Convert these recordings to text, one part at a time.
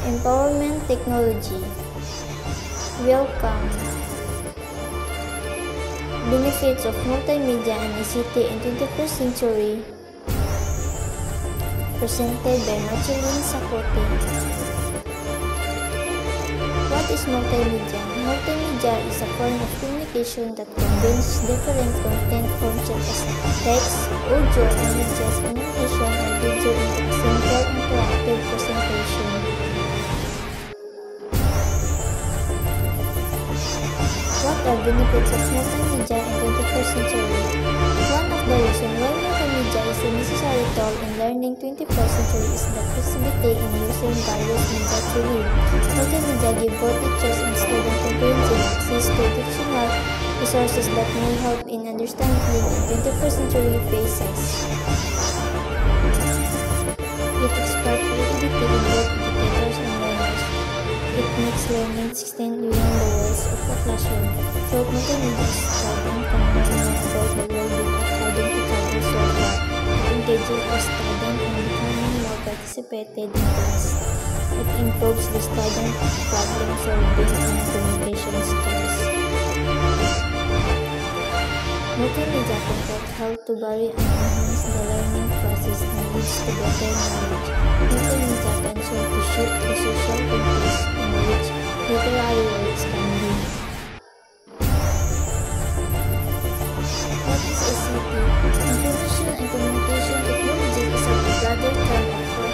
Empowerment technology. Welcome. Benefits of multimedia and ICT in 21st century. Presented by Marceline Sacote. What is multimedia? Multimedia is a form of communication that combines different content forms such as text, audio, images, animation, and video into a single interactive presentation. What are benefits of multimedia in 21st century? One of the reasons why multimedia is a necessary tool in learning 21st century is the flexibility in using various media to learn. Multimedia give both teachers and students comprehensive access to educational resources that may help in understanding a 21st century phases. It sparks creativity in both educators and learners. It makes learning extend beyond the walls of the classroom. Through multimedia, students can learn more about the world without having to travel so far. It engages the student in becoming more participated in class. It improves the student problem solving and communication skills. Multimedia content help to vary and enhance the learning process and leads to better knowledge. Multimedia can serve to shape the social context in which literary works can be. What is ICT? Information and Communication Technology is a broader term for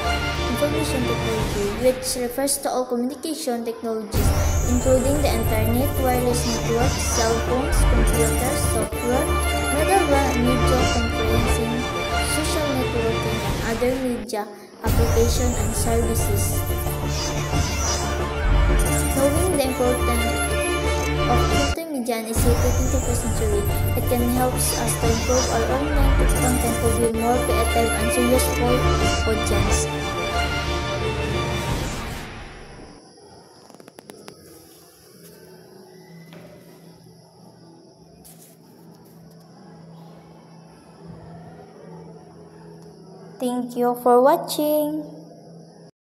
information technology, which refers to all communication technologies, including the internet, wireless networks, cell phones, computers, software, middleware, media conferencing, social networking, and other media applications and services. Knowing the importance of multimedia and ICT in the 21st century, it can help us to improve our online content to be more creative and to useful audience. Thank you for watching.